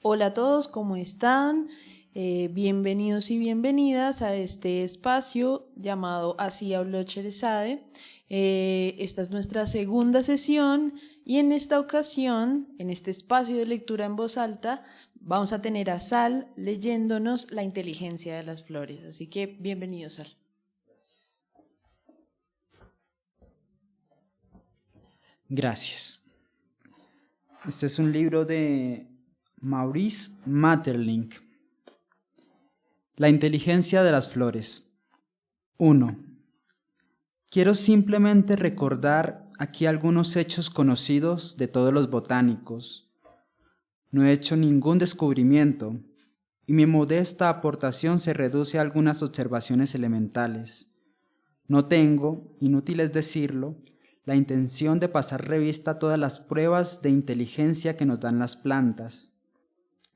Hola a todos, ¿cómo están? Bienvenidos y bienvenidas a este espacio llamado Así habló Sherezade. Esta es nuestra segunda sesión y en esta ocasión, en este espacio de lectura en voz alta, vamos a tener a Sal leyéndonos La inteligencia de las flores. Así que bienvenido, Sal. Gracias. Este es un libro de Maurice Maeterlinck. La inteligencia de las flores. 1. Quiero simplemente recordar aquí algunos hechos conocidos de todos los botánicos. No he hecho ningún descubrimiento y mi modesta aportación se reduce a algunas observaciones elementales. No tengo, inútil es decirlo, la intención de pasar revista a todas las pruebas de inteligencia que nos dan las plantas.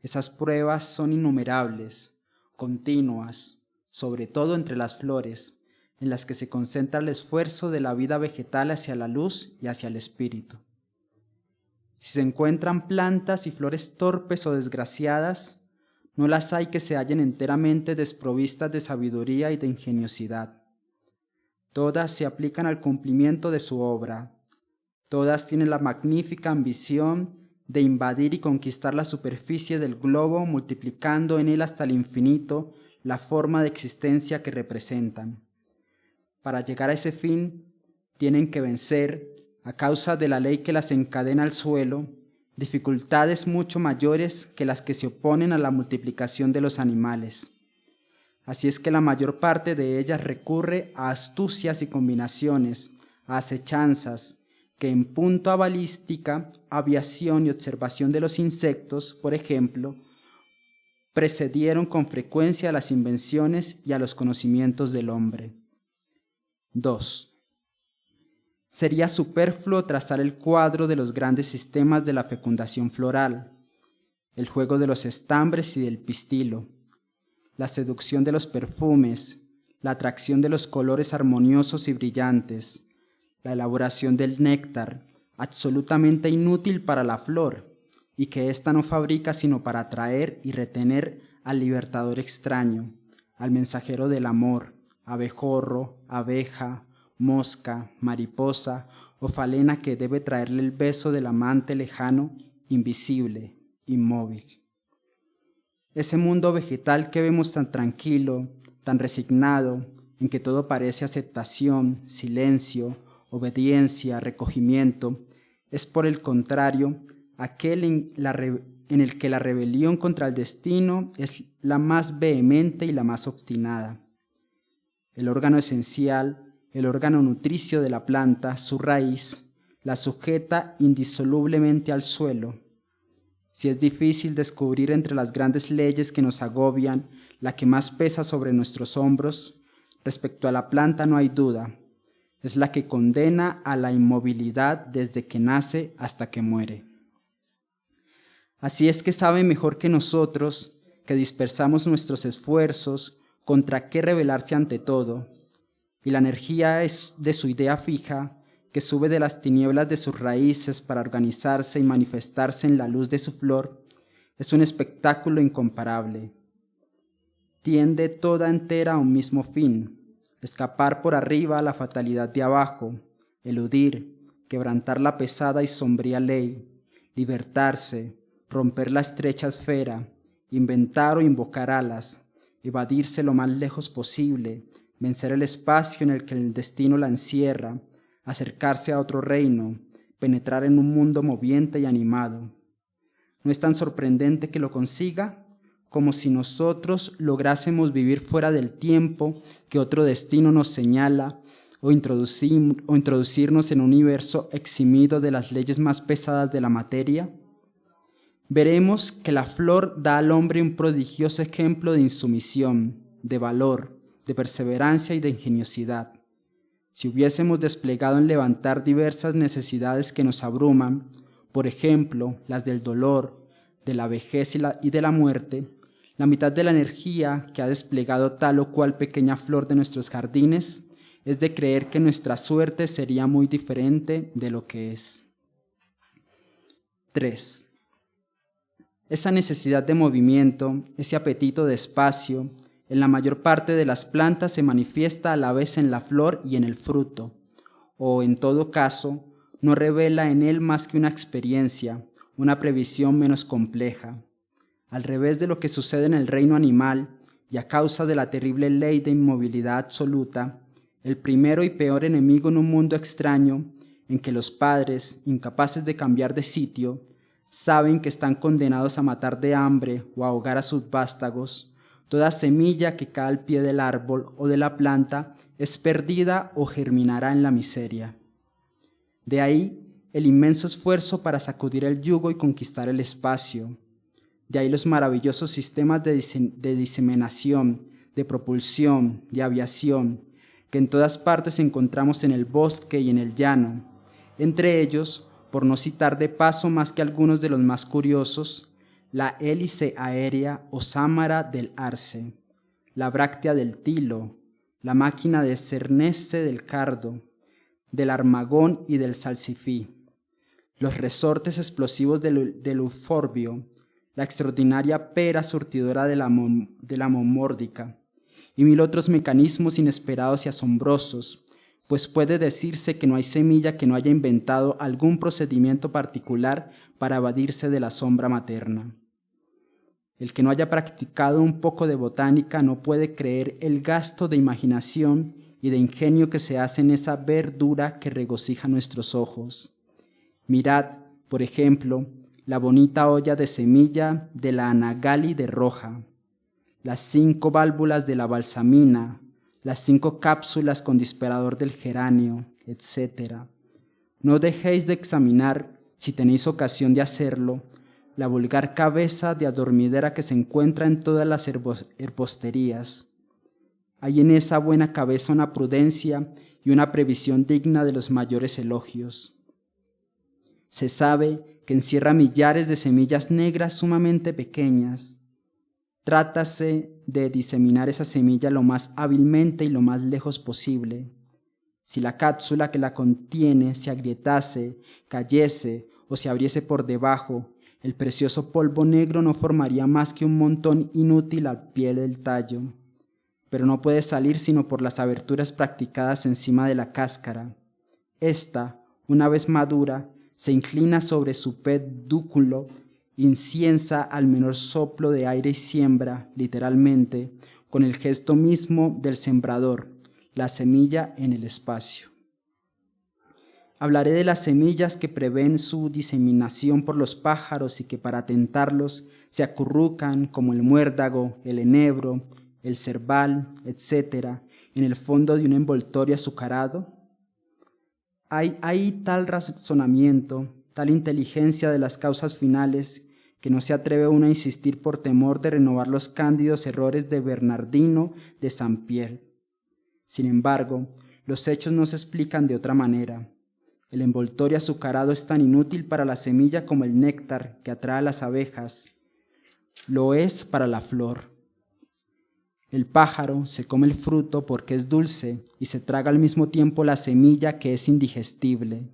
Esas pruebas son innumerables, continuas, sobre todo entre las flores, en las que se concentra el esfuerzo de la vida vegetal hacia la luz y hacia el espíritu. Si se encuentran plantas y flores torpes o desgraciadas, no las hay que se hallen enteramente desprovistas de sabiduría y de ingeniosidad. Todas se aplican al cumplimiento de su obra. Todas tienen la magnífica ambición de invadir y conquistar la superficie del globo, multiplicando en él hasta el infinito la forma de existencia que representan. Para llegar a ese fin, tienen que vencer, a causa de la ley que las encadena al suelo, dificultades mucho mayores que las que se oponen a la multiplicación de los animales. Así es que la mayor parte de ellas recurre a astucias y combinaciones, a acechanzas, que en punto a balística, aviación y observación de los insectos, por ejemplo, precedieron con frecuencia a las invenciones y a los conocimientos del hombre. 2. Sería superfluo trazar el cuadro de los grandes sistemas de la fecundación floral, el juego de los estambres y del pistilo, la seducción de los perfumes, la atracción de los colores armoniosos y brillantes, la elaboración del néctar, absolutamente inútil para la flor, y que ésta no fabrica sino para atraer y retener al libertador extraño, al mensajero del amor, abejorro, abeja, mosca, mariposa o falena que debe traerle el beso del amante lejano, invisible, inmóvil. Ese mundo vegetal que vemos tan tranquilo, tan resignado, en que todo parece aceptación, silencio, obediencia, recogimiento, es por el contrario aquel en el que la rebelión contra el destino es la más vehemente y la más obstinada. El órgano esencial, el órgano nutricio de la planta, su raíz, la sujeta indisolublemente al suelo. Si es difícil descubrir entre las grandes leyes que nos agobian la que más pesa sobre nuestros hombros, respecto a la planta no hay duda, es la que condena a la inmovilidad desde que nace hasta que muere. Así es que sabe mejor que nosotros, que dispersamos nuestros esfuerzos, contra qué rebelarse ante todo, y la energía es de su idea fija, que sube de las tinieblas de sus raíces para organizarse y manifestarse en la luz de su flor, es un espectáculo incomparable. Tiende toda entera a un mismo fin, escapar por arriba a la fatalidad de abajo, eludir, quebrantar la pesada y sombría ley, libertarse, romper la estrecha esfera, inventar o invocar alas, evadirse lo más lejos posible, vencer el espacio en el que el destino la encierra, acercarse a otro reino, penetrar en un mundo moviente y animado. ¿No es tan sorprendente que lo consiga? Como si nosotros lográsemos vivir fuera del tiempo que otro destino nos señala, o introducirnos en un universo eximido de las leyes más pesadas de la materia. Veremos que la flor da al hombre un prodigioso ejemplo de insumisión, de valor, de perseverancia y de ingeniosidad. Si hubiésemos desplegado en levantar diversas necesidades que nos abruman, por ejemplo, las del dolor, de la vejez y de la muerte, la mitad de la energía que ha desplegado tal o cual pequeña flor de nuestros jardines es de creer que nuestra suerte sería muy diferente de lo que es. 3. Esa necesidad de movimiento, ese apetito de espacio, en la mayor parte de las plantas se manifiesta a la vez en la flor y en el fruto, o en todo caso, no revela en él más que una experiencia, una previsión menos compleja. Al revés de lo que sucede en el reino animal, y a causa de la terrible ley de inmovilidad absoluta, el primero y peor enemigo en un mundo extraño, en que los padres, incapaces de cambiar de sitio, saben que están condenados a matar de hambre o a ahogar a sus vástagos, toda semilla que cae al pie del árbol o de la planta es perdida o germinará en la miseria. De ahí el inmenso esfuerzo para sacudir el yugo y conquistar el espacio. De ahí los maravillosos sistemas de diseminación, de propulsión, de aviación, que en todas partes encontramos en el bosque y en el llano. Entre ellos, por no citar de paso más que algunos de los más curiosos, la hélice aérea o sámara del arce, la bráctea del tilo, la máquina de cerneste del cardo, del armagón y del salsifí, los resortes explosivos del euforbio, la extraordinaria pera surtidora de la momórdica, y mil otros mecanismos inesperados y asombrosos, pues puede decirse que no hay semilla que no haya inventado algún procedimiento particular para evadirse de la sombra materna. El que no haya practicado un poco de botánica no puede creer el gasto de imaginación y de ingenio que se hace en esa verdura que regocija nuestros ojos. Mirad, por ejemplo, la bonita olla de semilla de la anagali de roja, las 5 válvulas de la balsamina, las 5 cápsulas con disparador del geranio, etc. No dejéis de examinar, si tenéis ocasión de hacerlo, la vulgar cabeza de adormidera que se encuentra en todas las herbosterías. Hay en esa buena cabeza una prudencia y una previsión digna de los mayores elogios. Se sabe que encierra millares de semillas negras sumamente pequeñas. Trátase de diseminar esa semilla lo más hábilmente y lo más lejos posible. Si la cápsula que la contiene se agrietase, cayese o se abriese por debajo, el precioso polvo negro no formaría más que un montón inútil al pie del tallo, pero no puede salir sino por las aberturas practicadas encima de la cáscara. Esta, una vez madura, se inclina sobre su pedúnculo, inciensa al menor soplo de aire y siembra, literalmente, con el gesto mismo del sembrador, la semilla en el espacio. Hablaré de las semillas que prevén su diseminación por los pájaros y que para tentarlos se acurrucan como el muérdago, el enebro, el cerval, etc., en el fondo de un envoltorio azucarado. Hay tal razonamiento, tal inteligencia de las causas finales, que no se atreve uno a insistir por temor de renovar los cándidos errores de Bernardino de Saint-Pierre. Sin embargo, los hechos no se explican de otra manera. El envoltorio azucarado es tan inútil para la semilla como el néctar que atrae a las abejas. Lo es para la flor. El pájaro se come el fruto porque es dulce y se traga al mismo tiempo la semilla que es indigestible.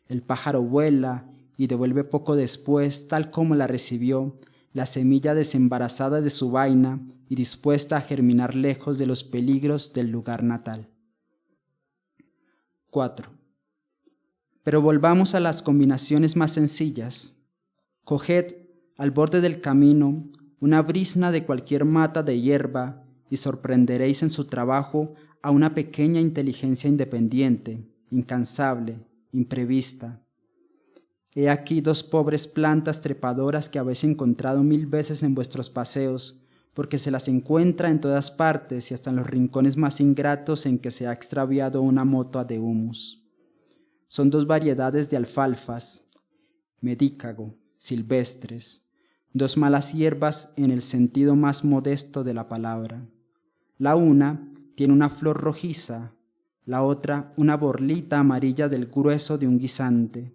El pájaro vuela y devuelve poco después, tal como la recibió, la semilla desembarazada de su vaina y dispuesta a germinar lejos de los peligros del lugar natal. 4. Pero volvamos a las combinaciones más sencillas. Coged al borde del camino una brizna de cualquier mata de hierba y sorprenderéis en su trabajo a una pequeña inteligencia independiente, incansable, imprevista. He aquí 2 pobres plantas trepadoras que habéis encontrado 1000 veces en vuestros paseos, porque se las encuentra en todas partes y hasta en los rincones más ingratos en que se ha extraviado una mota de humus. Son 2 variedades de alfalfas, medícago, silvestres, 2 malas hierbas en el sentido más modesto de la palabra. La una tiene una flor rojiza, la otra una borlita amarilla del grueso de un guisante.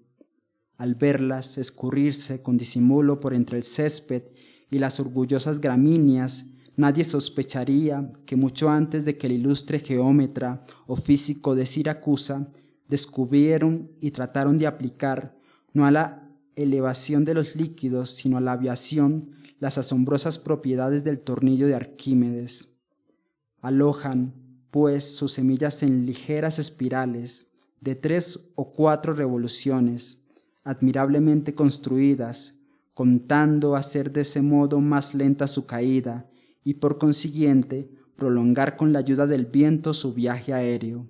Al verlas escurrirse con disimulo por entre el césped y las orgullosas gramíneas, nadie sospecharía que mucho antes de que el ilustre geómetra o físico de Siracusa descubrieron y trataron de aplicar, no a la elevación de los líquidos, sino a la aviación, las asombrosas propiedades del tornillo de Arquímedes. Alojan, pues, sus semillas en ligeras espirales de 3 o 4 revoluciones, admirablemente construidas, contando hacer de ese modo más lenta su caída y por consiguiente prolongar con la ayuda del viento su viaje aéreo.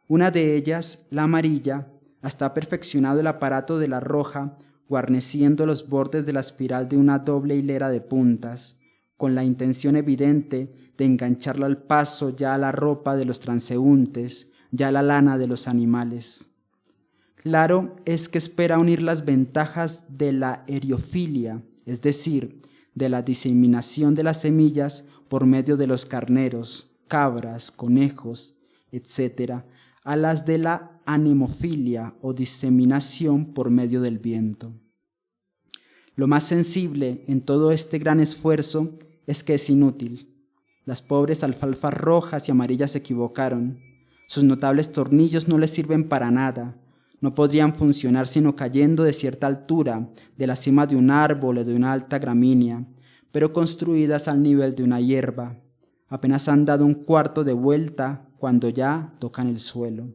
Una de ellas, la amarilla, hasta ha perfeccionado el aparato de la roja, guarneciendo los bordes de la espiral de una doble hilera de puntas, con la intención evidente de engancharla al paso ya a la ropa de los transeúntes, ya a la lana de los animales. Claro es que espera unir las ventajas de la eriofilia, es decir, de la diseminación de las semillas por medio de los carneros, cabras, conejos, etc., a las de la anemofilia o diseminación por medio del viento. Lo más sensible en todo este gran esfuerzo es que es inútil. Las pobres alfalfas rojas y amarillas se equivocaron. Sus notables tornillos no les sirven para nada. No podrían funcionar sino cayendo de cierta altura, de la cima de un árbol o de una alta gramínea, pero construidas al nivel de una hierba. Apenas han dado un cuarto de vuelta cuando ya tocan el suelo.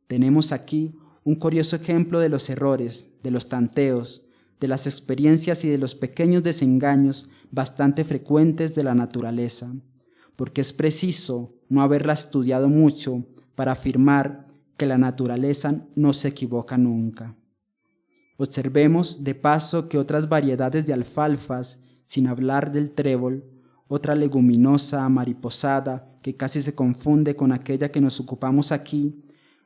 Tenemos aquí un curioso ejemplo de los errores, de los tanteos, de las experiencias y de los pequeños desengaños bastante frecuentes de la naturaleza, porque es preciso no haberla estudiado mucho para afirmar que la naturaleza no se equivoca nunca. Observemos de paso que otras variedades de alfalfas, sin hablar del trébol, otra leguminosa mariposada que casi se confunde con aquella que nos ocupamos aquí,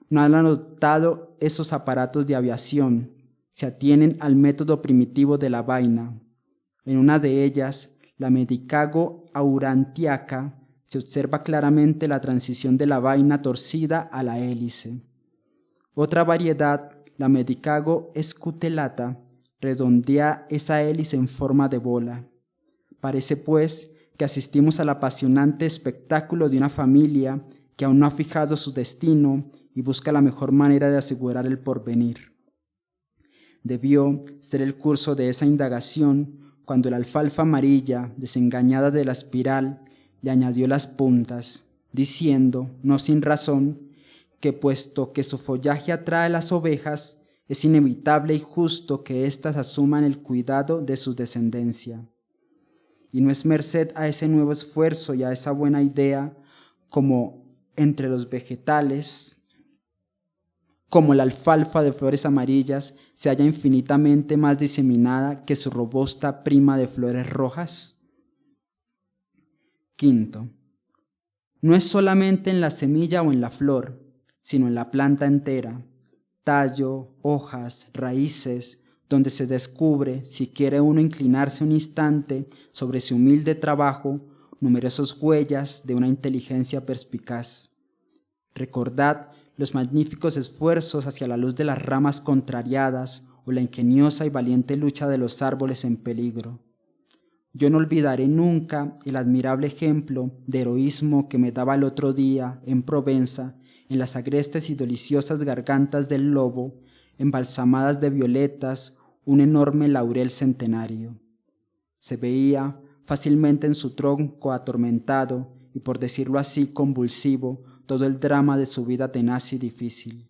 no han adoptado esos aparatos de aviación, se atienen al método primitivo de la vaina. En una de ellas, la Medicago aurantiaca, se observa claramente la transición de la vaina torcida a la hélice. Otra variedad, la Medicago escutelata, redondea esa hélice en forma de bola. Parece, pues, que asistimos al apasionante espectáculo de una familia que aún no ha fijado su destino y busca la mejor manera de asegurar el porvenir. Debió ser el curso de esa indagación cuando la alfalfa amarilla, desengañada de la espiral, le añadió las puntas, diciendo, no sin razón, que puesto que su follaje atrae a las ovejas, es inevitable y justo que éstas asuman el cuidado de su descendencia. Y no es merced a ese nuevo esfuerzo y a esa buena idea, como entre los vegetales, como la alfalfa de flores amarillas se halla infinitamente más diseminada que su robusta prima de flores rojas. Quinto, no es solamente en la semilla o en la flor, sino en la planta entera, tallo, hojas, raíces, donde se descubre, si quiere uno inclinarse un instante sobre su humilde trabajo, numerosas huellas de una inteligencia perspicaz. Recordad los magníficos esfuerzos hacia la luz de las ramas contrariadas o la ingeniosa y valiente lucha de los árboles en peligro. Yo no olvidaré nunca el admirable ejemplo de heroísmo que me daba el otro día en Provenza, en las agrestes y deliciosas gargantas del lobo, embalsamadas de violetas, un enorme laurel centenario. Se veía fácilmente en su tronco atormentado y, por decirlo así, convulsivo, todo el drama de su vida tenaz y difícil.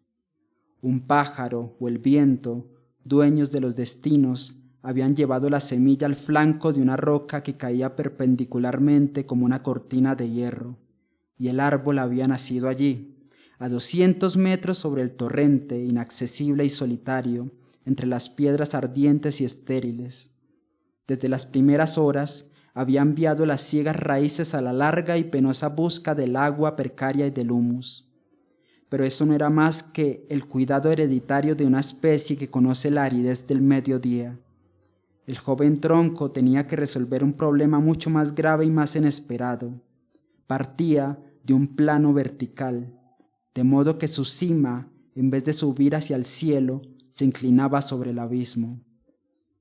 Un pájaro o el viento, dueños de los destinos, habían llevado la semilla al flanco de una roca que caía perpendicularmente como una cortina de hierro, y el árbol había nacido allí, a 200 metros sobre el torrente, inaccesible y solitario, entre las piedras ardientes y estériles. Desde las primeras horas había enviado las ciegas raíces a la larga y penosa busca del agua precaria y del humus. Pero eso no era más que el cuidado hereditario de una especie que conoce la aridez del mediodía. El joven tronco tenía que resolver un problema mucho más grave y más inesperado. Partía de un plano vertical, de modo que su cima, en vez de subir hacia el cielo, se inclinaba sobre el abismo.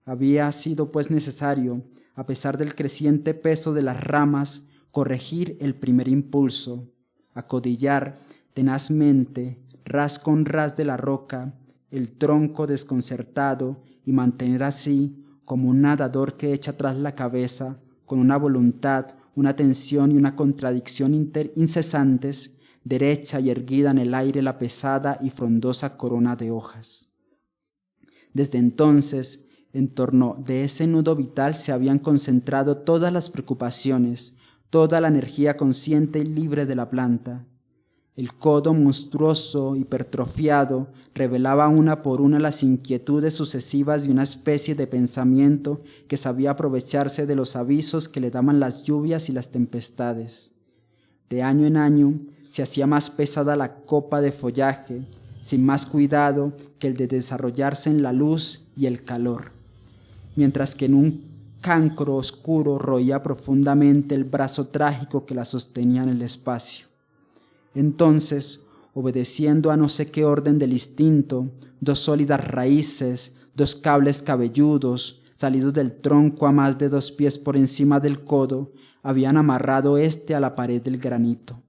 Había sido pues necesario, a pesar del creciente peso de las ramas, corregir el primer impulso, acodillar tenazmente, ras con ras de la roca, el tronco desconcertado y mantener así, como un nadador que echa atrás la cabeza, con una voluntad, una tensión y una contradicción incesantes, derecha y erguida en el aire la pesada y frondosa corona de hojas. Desde entonces, en torno de ese nudo vital se habían concentrado todas las preocupaciones, toda la energía consciente y libre de la planta. El codo monstruoso, hipertrofiado, revelaba una por una las inquietudes sucesivas de una especie de pensamiento que sabía aprovecharse de los avisos que le daban las lluvias y las tempestades. De año en año se hacía más pesada la copa de follaje, sin más cuidado que el de desarrollarse en la luz y el calor, mientras que en un cancro oscuro roía profundamente el brazo trágico que la sostenía en el espacio. Entonces, obedeciendo a no sé qué orden del instinto, dos sólidas raíces, dos cables cabelludos, salidos del tronco a más de 2 pies por encima del codo, habían amarrado a la pared del granito.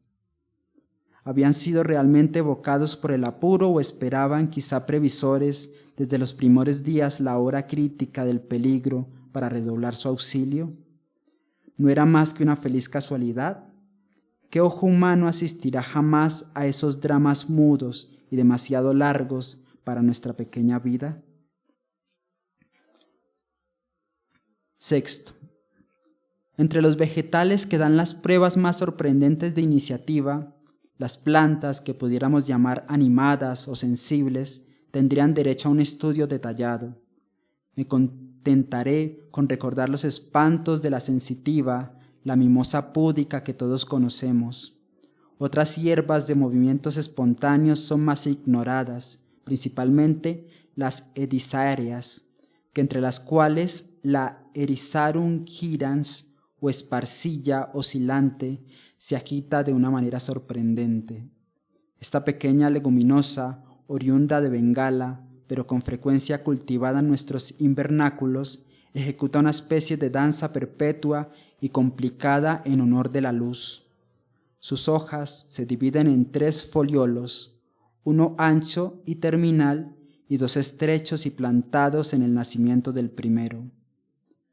¿Habían sido realmente evocados por el apuro o esperaban, quizá previsores, desde los primeros días la hora crítica del peligro para redoblar su auxilio? ¿No era más que una feliz casualidad? ¿Qué ojo humano asistirá jamás a esos dramas mudos y demasiado largos para nuestra pequeña vida? Sexto, entre los vegetales que dan las pruebas más sorprendentes de iniciativa, las plantas que pudiéramos llamar animadas o sensibles tendrían derecho a un estudio detallado. Me contentaré con recordar los espantos de la sensitiva, la mimosa púdica que todos conocemos. Otras hierbas de movimientos espontáneos son más ignoradas, principalmente las edizáceas, que entre las cuales la Erizarum gyrans o esparcilla oscilante se agita de una manera sorprendente. Esta pequeña leguminosa, oriunda de Bengala, pero con frecuencia cultivada en nuestros invernáculos, ejecuta una especie de danza perpetua y complicada en honor de la luz. Sus hojas se dividen en 3 foliolos, uno ancho y terminal y 2 estrechos y plantados en el nacimiento del primero.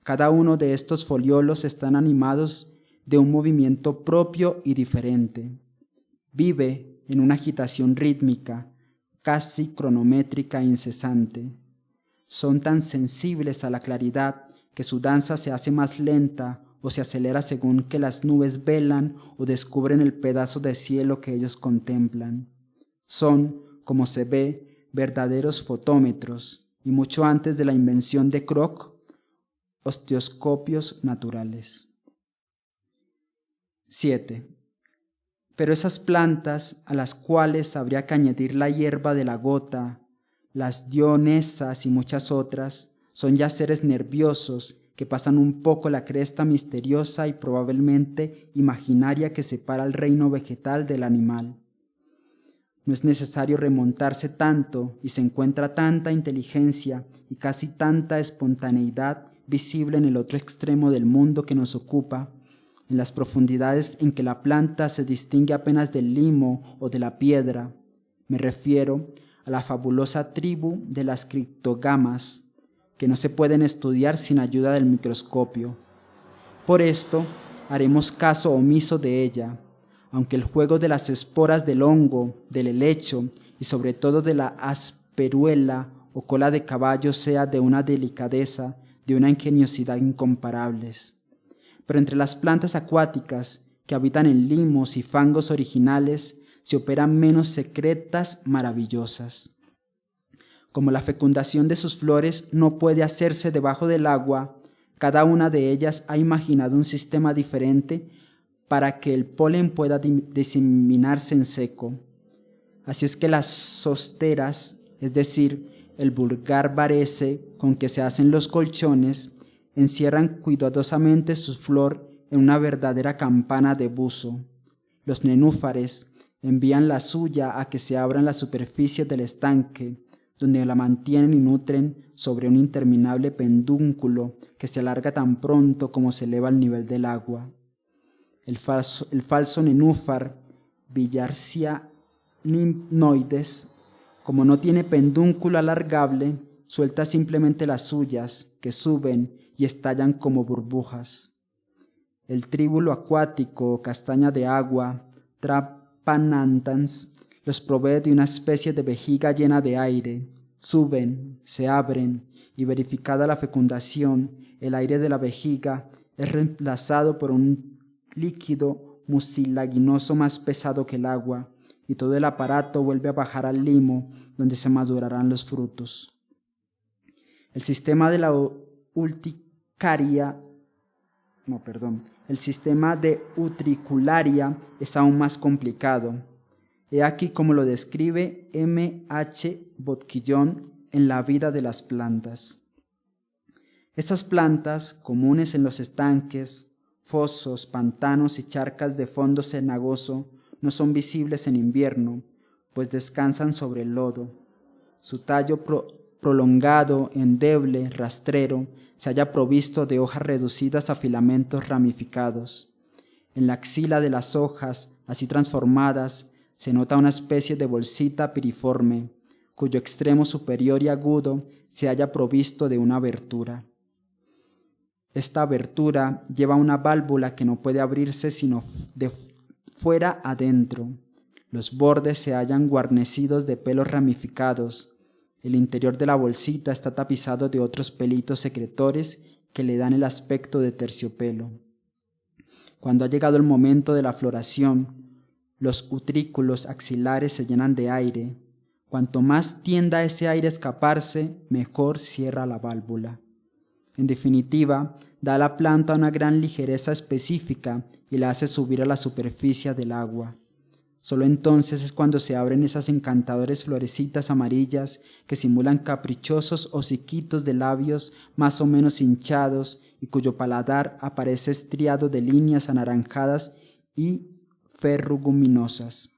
Cada uno de estos foliolos están animados de un movimiento propio y diferente. Vive en una agitación rítmica, casi cronométrica e incesante. Son tan sensibles a la claridad que su danza se hace más lenta o se acelera según que las nubes velan o descubren el pedazo de cielo que ellos contemplan. Son, como se ve, verdaderos fotómetros y mucho antes de la invención de Crooke, osteoscopios naturales. 7. Pero esas plantas a las cuales habría que añadir la hierba de la gota, las dionesas y muchas otras, son ya seres nerviosos que pasan un poco la cresta misteriosa y probablemente imaginaria que separa el reino vegetal del animal. No es necesario remontarse tanto y se encuentra tanta inteligencia y casi tanta espontaneidad visible en el otro extremo del mundo que nos ocupa, en las profundidades en que la planta se distingue apenas del limo o de la piedra. Me refiero a la fabulosa tribu de las criptógamas, que no se pueden estudiar sin ayuda del microscopio. Por esto, haremos caso omiso de ella, aunque el juego de las esporas del hongo, del helecho y sobre todo de la asperuela o cola de caballo sea de una delicadeza, de una ingeniosidad incomparables. Pero entre las plantas acuáticas que habitan en limos y fangos originales se operan menos secretas maravillosas. Como la fecundación de sus flores no puede hacerse debajo del agua, cada una de ellas ha imaginado un sistema diferente para que el polen pueda diseminarse en seco. Así es que las zosteras, es decir, el vulgar varese con que se hacen los colchones, encierran cuidadosamente su flor en una verdadera campana de buzo. Los nenúfares envían la suya a que se abra en la superficie del estanque, donde la mantienen y nutren sobre un interminable pedúnculo que se alarga tan pronto como se eleva el nivel del agua. El falso nenúfar, Bilharsia limnoides, como no tiene pedúnculo alargable, suelta simplemente las suyas, que suben y estallan como burbujas. El tríbulo acuático o castaña de agua, Trapanantans, los provee de una especie de vejiga llena de aire. Suben, se abren, y verificada la fecundación, el aire de la vejiga es reemplazado por un líquido mucilaginoso más pesado que el agua, y todo el aparato vuelve a bajar al limo, donde se madurarán los frutos. El sistema de utricularia es aún más complicado. He aquí cómo lo describe M. H. Botquillón en La vida de las plantas. Estas plantas, comunes en los estanques, fosos, pantanos y charcas de fondo cenagoso, no son visibles en invierno, pues descansan sobre el lodo. Su tallo prolongado, endeble, rastrero, se halla provisto de hojas reducidas a filamentos ramificados. En la axila de las hojas, así transformadas, se nota una especie de bolsita piriforme, cuyo extremo superior y agudo se halla provisto de una abertura. Esta abertura lleva una válvula que no puede abrirse sino de fuera adentro. Los bordes se hallan guarnecidos de pelos ramificados. El interior de la bolsita está tapizado de otros pelitos secretores que le dan el aspecto de terciopelo. Cuando ha llegado el momento de la floración, los utrículos axilares se llenan de aire. Cuanto más tienda ese aire a escaparse, mejor cierra la válvula. En definitiva, da a la planta una gran ligereza específica y la hace subir a la superficie del agua. Solo entonces es cuando se abren esas encantadoras florecitas amarillas que simulan caprichosos hociquitos de labios más o menos hinchados y cuyo paladar aparece estriado de líneas anaranjadas y ferruginosas.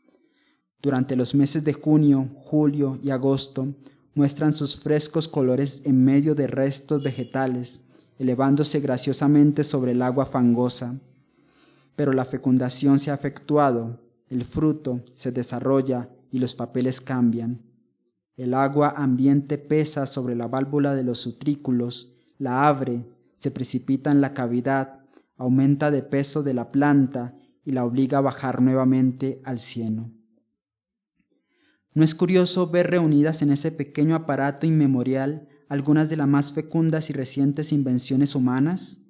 Durante los meses de junio, julio y agosto muestran sus frescos colores en medio de restos vegetales, elevándose graciosamente sobre el agua fangosa. Pero la fecundación se ha efectuado, el fruto se desarrolla y los papeles cambian. El agua ambiente pesa sobre la válvula de los utrículos, la abre, se precipita en la cavidad, aumenta de peso de la planta y la obliga a bajar nuevamente al cieno. ¿No es curioso ver reunidas en ese pequeño aparato inmemorial algunas de las más fecundas y recientes invenciones humanas?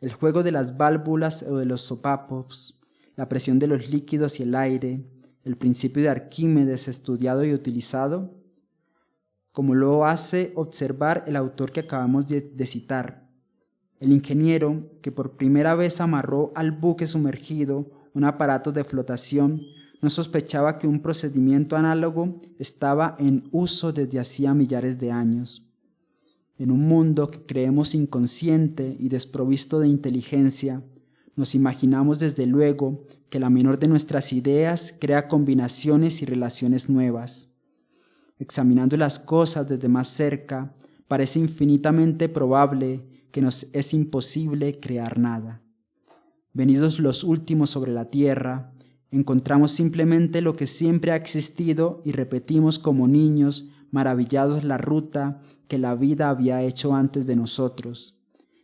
El juego de las válvulas o de los sopapos, la presión de los líquidos y el aire, el principio de Arquímedes estudiado y utilizado, como lo hace observar el autor que acabamos de citar. El ingeniero que por primera vez amarró al buque sumergido un aparato de flotación no sospechaba que un procedimiento análogo estaba en uso desde hacía millares de años. En un mundo que creemos inconsciente y desprovisto de inteligencia, nos imaginamos desde luego que la menor de nuestras ideas crea combinaciones y relaciones nuevas. Examinando las cosas desde más cerca, parece infinitamente probable que nos es imposible crear nada. Venidos los últimos sobre la tierra, encontramos simplemente lo que siempre ha existido y repetimos como niños maravillados la ruta que la vida había hecho antes de nosotros.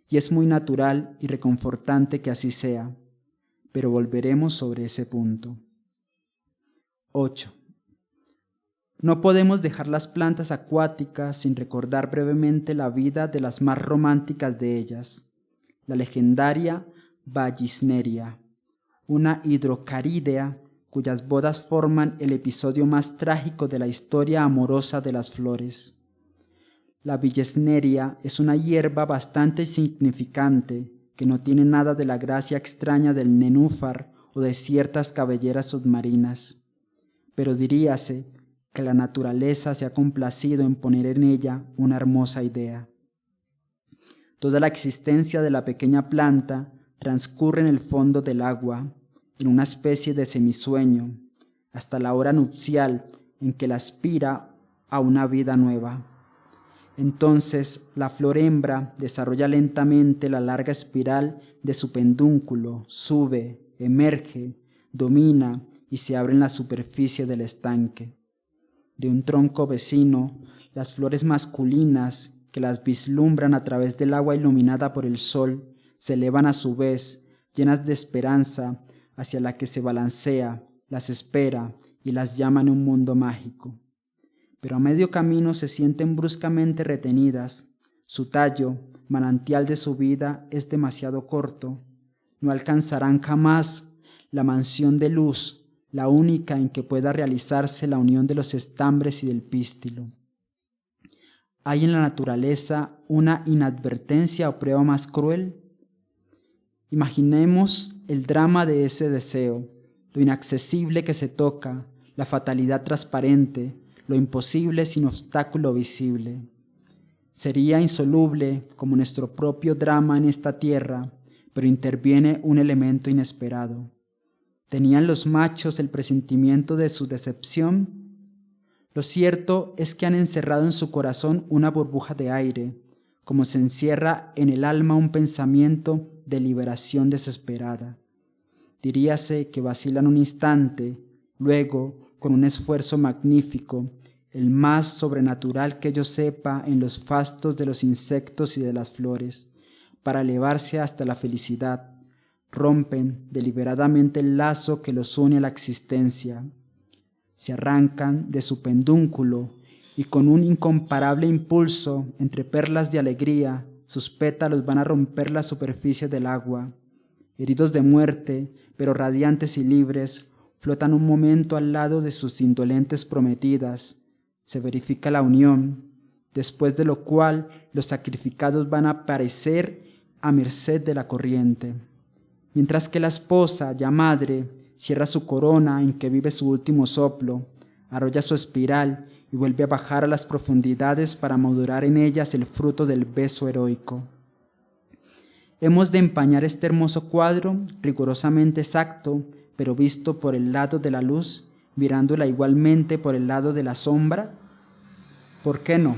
Y es muy natural y reconfortante que así sea, pero volveremos sobre ese punto. 8. No podemos dejar las plantas acuáticas sin recordar brevemente la vida de las más románticas de ellas, la legendaria Vallisneria, una hidrocarídea cuyas bodas forman el episodio más trágico de la historia amorosa de las flores. La Vallisneria es una hierba bastante insignificante que no tiene nada de la gracia extraña del nenúfar o de ciertas cabelleras submarinas, pero diríase que la naturaleza se ha complacido en poner en ella una hermosa idea. Toda la existencia de la pequeña planta transcurre en el fondo del agua, en una especie de semisueño, hasta la hora nupcial en que la aspira a una vida nueva. Entonces la flor hembra desarrolla lentamente la larga espiral de su pedúnculo, sube, emerge, domina y se abre en la superficie del estanque. De un tronco vecino, las flores masculinas que las vislumbran a través del agua iluminada por el sol, se elevan a su vez, llenas de esperanza, hacia la que se balancea, las espera y las llama en un mundo mágico. Pero a medio camino se sienten bruscamente retenidas. Su tallo, manantial de su vida, es demasiado corto. No alcanzarán jamás la mansión de luz, la única en que pueda realizarse la unión de los estambres y del pístilo. ¿Hay en la naturaleza una inadvertencia o prueba más cruel? Imaginemos el drama de ese deseo, lo inaccesible que se toca, la fatalidad transparente, lo imposible sin obstáculo visible. Sería insoluble como nuestro propio drama en esta tierra, pero interviene un elemento inesperado. ¿Tenían los machos el presentimiento de su decepción? Lo cierto es que han encerrado en su corazón una burbuja de aire, como se encierra en el alma un pensamiento de liberación desesperada. Diríase que vacilan un instante, luego, con un esfuerzo magnífico, el más sobrenatural que yo sepa en los fastos de los insectos y de las flores, para elevarse hasta la felicidad, rompen deliberadamente el lazo que los une a la existencia. Se arrancan de su pedúnculo y con un incomparable impulso, entre perlas de alegría, sus pétalos van a romper la superficie del agua. Heridos de muerte, pero radiantes y libres, flotan un momento al lado de sus indolentes prometidas. Se verifica la unión, después de lo cual los sacrificados van a perecer a merced de la corriente. Mientras que la esposa, ya madre, cierra su corona en que vive su último soplo, arrolla su espiral y vuelve a bajar a las profundidades para madurar en ellas el fruto del beso heroico. Hemos de empañar este hermoso cuadro, rigurosamente exacto, pero visto por el lado de la luz, mirándola igualmente por el lado de la sombra. ¿Por qué no?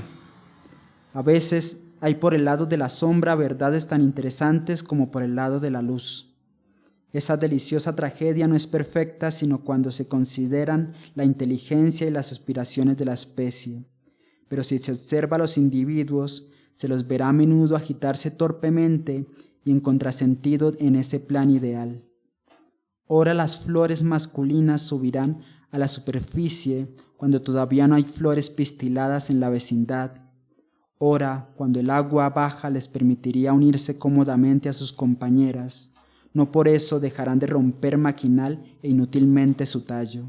A veces hay por el lado de la sombra verdades tan interesantes como por el lado de la luz. Esa deliciosa tragedia no es perfecta sino cuando se consideran la inteligencia y las aspiraciones de la especie. Pero si se observa a los individuos, se los verá a menudo agitarse torpemente y en contrasentido en ese plan ideal. Ora las flores masculinas subirán a la superficie cuando todavía no hay flores pistiladas en la vecindad. Ora, cuando el agua baja les permitiría unirse cómodamente a sus compañeras. No por eso dejarán de romper maquinal e inútilmente su tallo.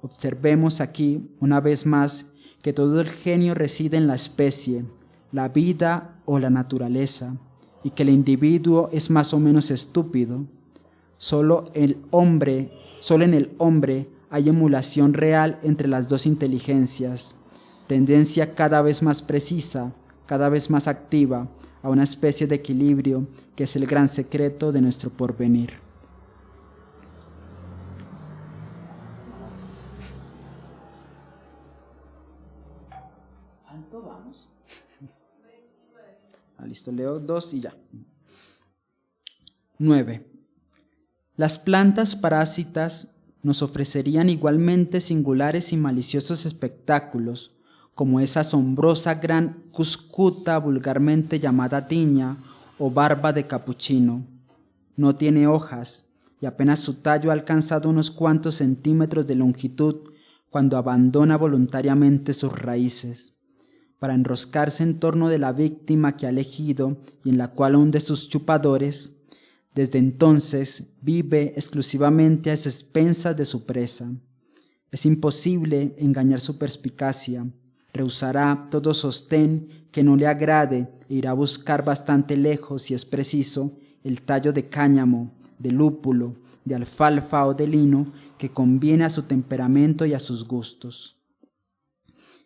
Observemos aquí, una vez más, que todo el genio reside en la especie, la vida o la naturaleza, y que el individuo es más o menos estúpido. Solo en el hombre hay emulación real entre las dos inteligencias, tendencia cada vez más precisa, cada vez más activa, a una especie de equilibrio que es el gran secreto de nuestro porvenir. ¿Cuánto vamos? Listo, leo 2 y ya. 9. Las plantas parásitas nos ofrecerían igualmente singulares y maliciosos espectáculos, como esa asombrosa gran cuscuta vulgarmente llamada tiña o barba de capuchino. No tiene hojas y apenas su tallo ha alcanzado unos cuantos centímetros de longitud cuando abandona voluntariamente sus raíces, para enroscarse en torno de la víctima que ha elegido y en la cual hunde sus chupadores. Desde entonces vive exclusivamente a expensas de su presa. Es imposible engañar su perspicacia. Rehusará todo sostén que no le agrade e irá a buscar bastante lejos, si es preciso, el tallo de cáñamo, de lúpulo, de alfalfa o de lino que conviene a su temperamento y a sus gustos.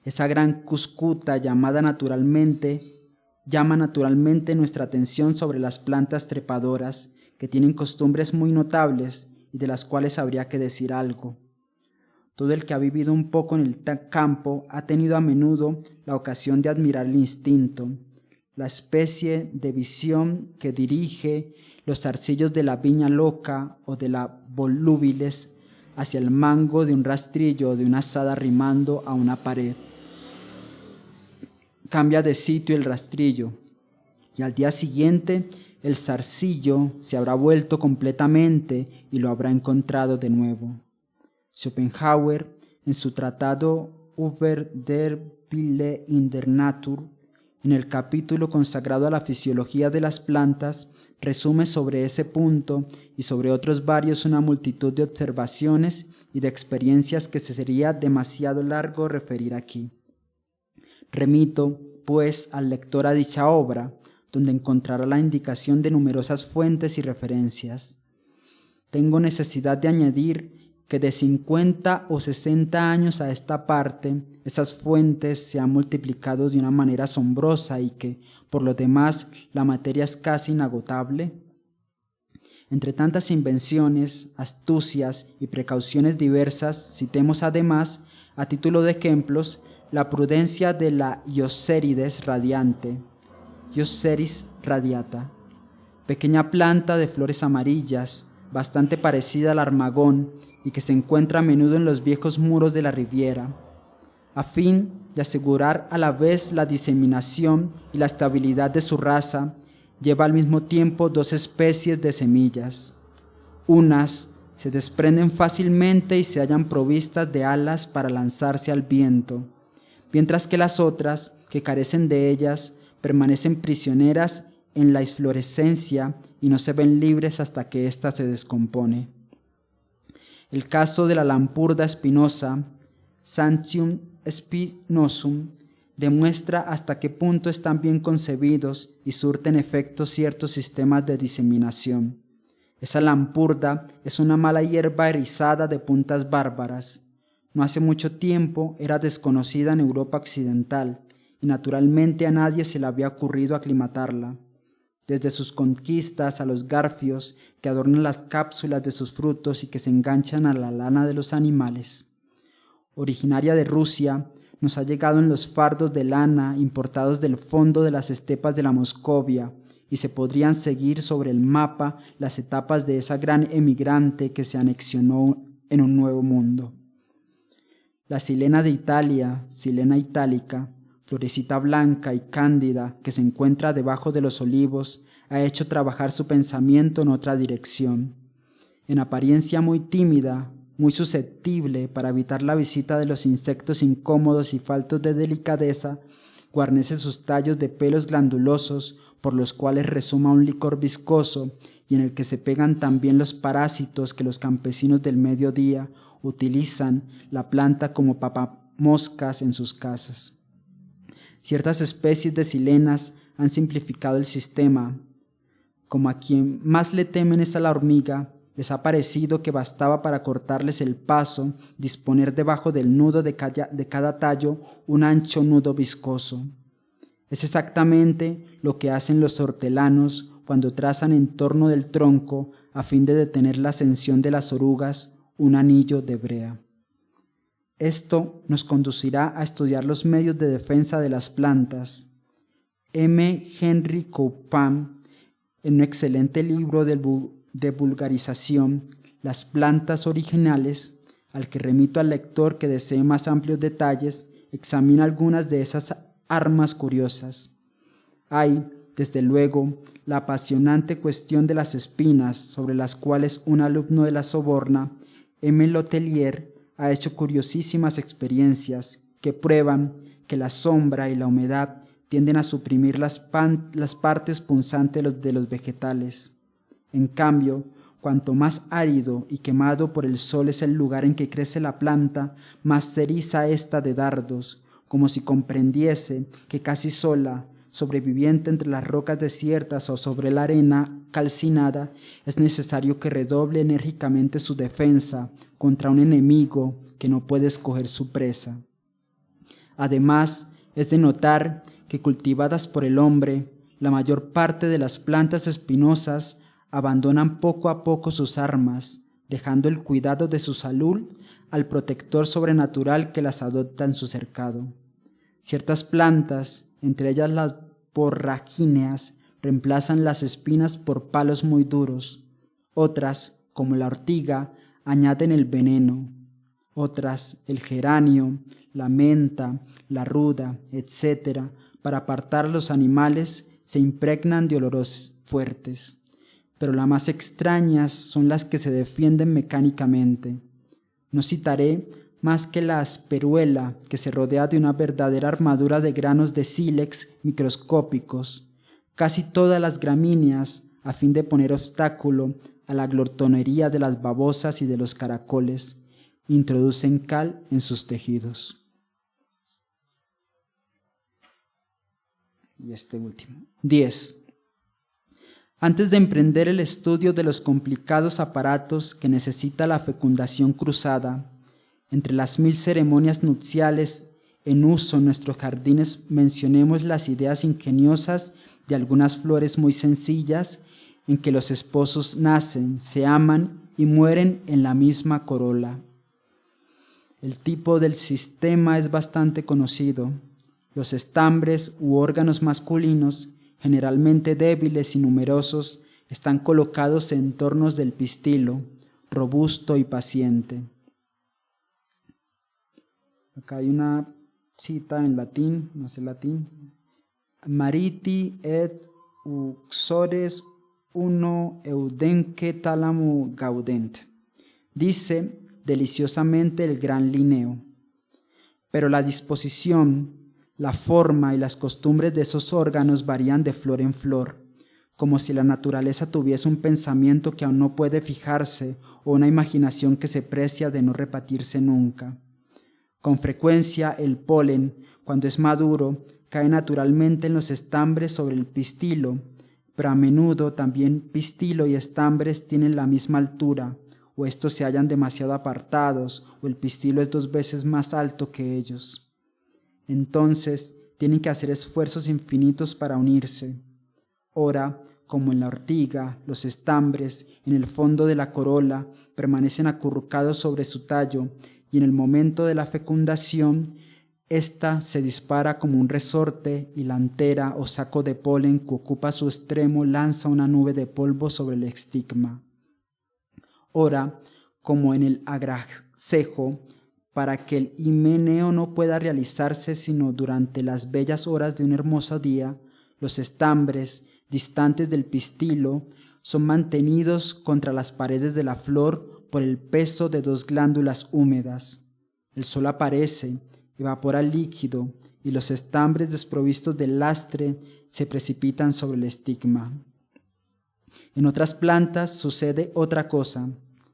Esa gran cuscuta llama naturalmente nuestra atención sobre las plantas trepadoras que tienen costumbres muy notables y de las cuales habría que decir algo. Todo el que ha vivido un poco en el campo ha tenido a menudo la ocasión de admirar el instinto, la especie de visión que dirige los zarcillos de la viña loca o de la volúbiles hacia el mango de un rastrillo o de una azada arrimando a una pared. cambia de sitio el rastrillo, y al día siguiente el zarcillo se habrá vuelto completamente y lo habrá encontrado de nuevo. Schopenhauer, en su tratado Über der Wille in der Natur, en el capítulo consagrado a la fisiología de las plantas, resume sobre ese punto y sobre otros varios una multitud de observaciones y de experiencias que se sería demasiado largo referir aquí. Remito, pues, al lector a dicha obra, donde encontrará la indicación de numerosas fuentes y referencias. Tengo necesidad de añadir que de 50 o 60 años a esta parte, esas fuentes se han multiplicado de una manera asombrosa y que, por lo demás, la materia es casi inagotable. Entre tantas invenciones, astucias y precauciones diversas, citemos además, a título de ejemplos, la prudencia de la Iosserides radiante, Iosceris radiata, pequeña planta de flores amarillas, bastante parecida al armagón y que se encuentra a menudo en los viejos muros de la Riviera, a fin de asegurar a la vez la diseminación y la estabilidad de su raza, lleva al mismo tiempo dos especies de semillas. Unas se desprenden fácilmente y se hallan provistas de alas para lanzarse al viento, mientras que las otras, que carecen de ellas, permanecen prisioneras en la inflorescencia y no se ven libres hasta que ésta se descompone. El caso de la lampurda espinosa, Santium spinosum, demuestra hasta qué punto están bien concebidos y surten efecto ciertos sistemas de diseminación. Esa lampurda es una mala hierba erizada de puntas bárbaras. No hace mucho tiempo era desconocida en Europa occidental y naturalmente a nadie se le había ocurrido aclimatarla. Desde sus conquistas a los garfios que adornan las cápsulas de sus frutos y que se enganchan a la lana de los animales. Originaria de Rusia, nos ha llegado en los fardos de lana importados del fondo de las estepas de la Moscovia y se podrían seguir sobre el mapa las etapas de esa gran emigrante que se anexionó en un nuevo mundo. La silena de Italia, Silena itálica, florecita blanca y cándida que se encuentra debajo de los olivos, ha hecho trabajar su pensamiento en otra dirección. En apariencia muy tímida, muy susceptible para evitar la visita de los insectos incómodos y faltos de delicadeza, guarnece sus tallos de pelos glandulosos por los cuales resuma un licor viscoso y en el que se pegan también los parásitos que los campesinos del mediodía utilizan la planta como papamoscas en sus casas. Ciertas especies de silenas han simplificado el sistema. Como a quien más le temen es a la hormiga, les ha parecido que bastaba para cortarles el paso disponer debajo del nudo de cada tallo un ancho nudo viscoso. Es exactamente lo que hacen los hortelanos cuando trazan en torno del tronco, a fin de detener la ascensión de las orugas, un anillo de brea. Esto nos conducirá a estudiar los medios de defensa de las plantas. M. Henry Coupin, en un excelente libro de vulgarización, Las plantas originales, al que remito al lector que desee más amplios detalles, examina algunas de esas armas curiosas. Hay, desde luego, la apasionante cuestión de las espinas, sobre las cuales un alumno de la Sorbona, M. Letellier, ha hecho curiosísimas experiencias que prueban que la sombra y la humedad tienden a suprimir las partes punzantes de los vegetales. En cambio, cuanto más árido y quemado por el sol es el lugar en que crece la planta, más se eriza ésta de dardos, como si comprendiese que casi sola, sobreviviente entre las rocas desiertas o sobre la arena calcinada, es necesario que redoble enérgicamente su defensa contra un enemigo que no puede escoger su presa. Además, es de notar que cultivadas por el hombre, la mayor parte de las plantas espinosas abandonan poco a poco sus armas, dejando el cuidado de su salud al protector sobrenatural que las adopta en su cercado. Ciertas plantas, entre ellas las borragíneas, reemplazan las espinas por palos muy duros. Otras, como la ortiga, añaden el veneno. Otras, el geranio, la menta, la ruda, etc., para apartar a los animales se impregnan de olores fuertes, pero las más extrañas son las que se defienden mecánicamente. No citaré más que la asperuela, que se rodea de una verdadera armadura de granos de sílex microscópicos, casi todas las gramíneas, a fin de poner obstáculo a la glotonería de las babosas y de los caracoles, introducen cal en sus tejidos. Y este último. 10. Antes de emprender el estudio de los complicados aparatos que necesita la fecundación cruzada, entre las 1000 ceremonias nupciales en uso en nuestros jardines, mencionemos las ideas ingeniosas de algunas flores muy sencillas en que los esposos nacen, se aman y mueren en la misma corola. El tipo del sistema es bastante conocido. Los estambres u órganos masculinos, generalmente débiles y numerosos, están colocados en torno del pistilo, robusto y paciente. Acá hay una cita en latín, no sé latín. Mariti et uxores uno eudenque tálamo gaudent. Dice deliciosamente el gran Linneo. Pero la disposición, la forma y las costumbres de esos órganos varían de flor en flor, como si la naturaleza tuviese un pensamiento que aún no puede fijarse o una imaginación que se precia de no repetirse nunca. Con frecuencia el polen, cuando es maduro, cae naturalmente en los estambres sobre el pistilo, pero a menudo también pistilo y estambres tienen la misma altura, o estos se hallan demasiado apartados, o el pistilo es 2 veces más alto que ellos. Entonces tienen que hacer esfuerzos infinitos para unirse. Ora, como en la ortiga, los estambres en el fondo de la corola permanecen acurrucados sobre su tallo, y en el momento de la fecundación, ésta se dispara como un resorte y la antera o saco de polen que ocupa su extremo lanza una nube de polvo sobre el estigma. Ora, como en el agracejo, para que el himeneo no pueda realizarse sino durante las bellas horas de un hermoso día, los estambres, distantes del pistilo, son mantenidos contra las paredes de la flor por el peso de 2 glándulas húmedas. El sol aparece, evapora el líquido, y los estambres desprovistos del lastre se precipitan sobre el estigma. En otras plantas sucede otra cosa.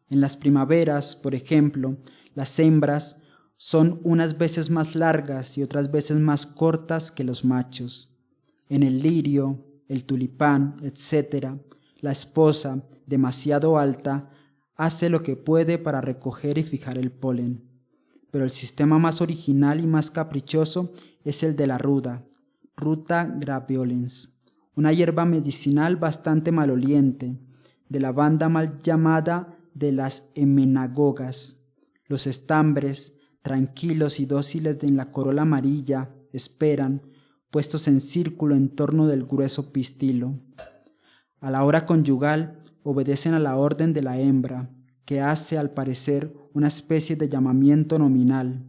En las primaveras, por ejemplo, las hembras son unas veces más largas y otras veces más cortas que los machos. En el lirio, el tulipán, etc., la esposa, demasiado alta, hace lo que puede para recoger y fijar el polen. Pero el sistema más original y más caprichoso es el de la ruda, Ruta graveolens, una hierba medicinal bastante maloliente, de la banda mal llamada de las hemenagogas. Los estambres, tranquilos y dóciles en la corola amarilla, esperan, puestos en círculo en torno del grueso pistilo. A la hora conyugal obedecen a la orden de la hembra, que hace, al parecer, una especie de llamamiento nominal.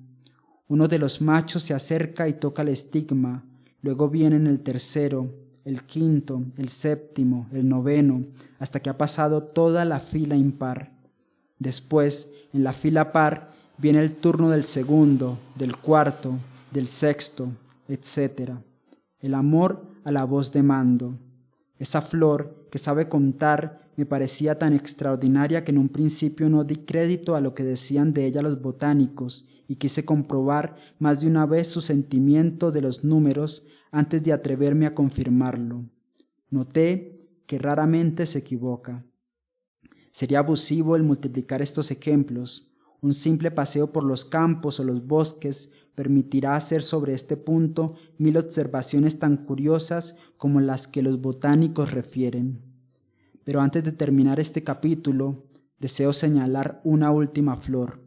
Uno de los machos se acerca y toca el estigma, luego vienen el tercero, el quinto, el séptimo, el noveno, hasta que ha pasado toda la fila impar. Después, en la fila par, viene el turno del segundo, del cuarto, del sexto, etc. El amor a la voz de mando. Esa flor que sabe contar me parecía tan extraordinaria que en un principio no di crédito a lo que decían de ella los botánicos y quise comprobar más de una vez su sentimiento de los números antes de atreverme a confirmarlo. Noté que raramente se equivoca. Sería abusivo el multiplicar estos ejemplos. Un simple paseo por los campos o los bosques permitirá hacer sobre este punto 1000 observaciones tan curiosas como las que los botánicos refieren. Pero antes de terminar este capítulo, deseo señalar una última flor,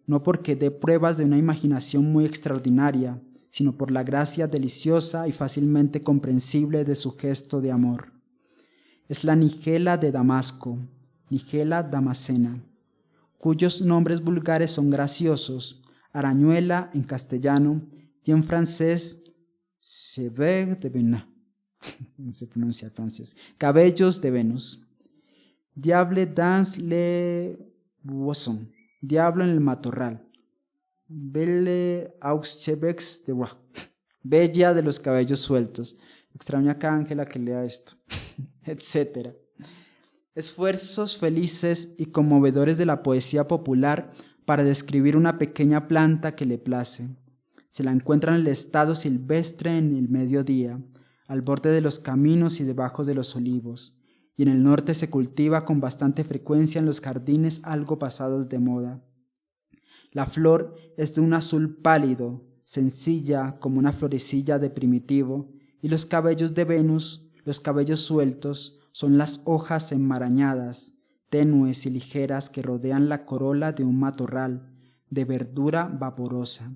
no porque dé pruebas de una imaginación muy extraordinaria, sino por la gracia deliciosa y fácilmente comprensible de su gesto de amor. Es la nigela de Damasco, Nigella damascena, cuyos nombres vulgares son graciosos, arañuela en castellano y en francés Cheveux de Venus. No se pronuncia francés. Cabellos de Venus. Diable dans le buisson. Diablo en el matorral. Belle aux cheveux de bois. Bella de los cabellos sueltos. Extraño acá, Ángela, que lea esto. Etcétera. Esfuerzos felices y conmovedores de la poesía popular para describir una pequeña planta que le place. Se la encuentra en el estado silvestre en el mediodía, al borde de los caminos y debajo de los olivos, y en el norte se cultiva con bastante frecuencia en los jardines algo pasados de moda. La flor es de un azul pálido, sencilla como una florecilla de primitivo, y los cabellos de Venus, los cabellos sueltos, son las hojas enmarañadas, tenues y ligeras que rodean la corola de un matorral de verdura vaporosa.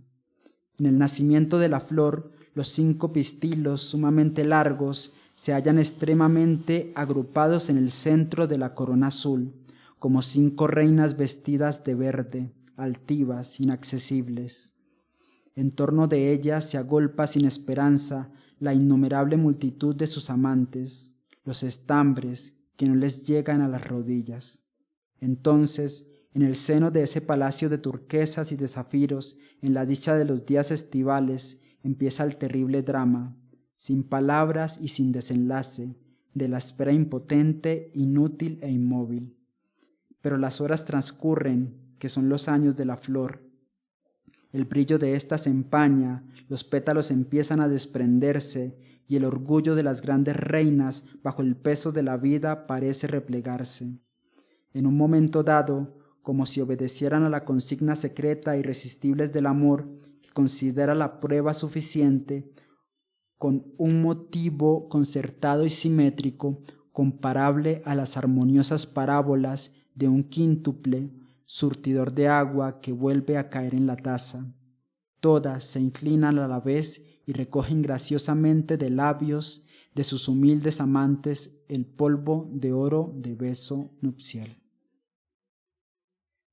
En el nacimiento de la flor, los 5 pistilos sumamente largos se hallan extremamente agrupados en el centro de la corona azul, como 5 reinas vestidas de verde, altivas, inaccesibles. En torno de ellas se agolpa sin esperanza la innumerable multitud de sus amantes, los estambres que no les llegan a las rodillas. Entonces, en el seno de ese palacio de turquesas y de zafiros, en la dicha de los días estivales, empieza el terrible drama, sin palabras y sin desenlace, de la espera impotente, inútil e inmóvil. Pero las horas transcurren, que son los años de la flor. El brillo de ésta se empaña, los pétalos empiezan a desprenderse, y el orgullo de las grandes reinas, bajo el peso de la vida, parece replegarse. En un momento dado, como si obedecieran a la consigna secreta e irresistible del amor, que considera la prueba suficiente, con un motivo concertado y simétrico, comparable a las armoniosas parábolas de un quíntuple surtidor de agua que vuelve a caer en la taza. Todas se inclinan a la vez y recogen graciosamente de labios de sus humildes amantes el polvo de oro de beso nupcial.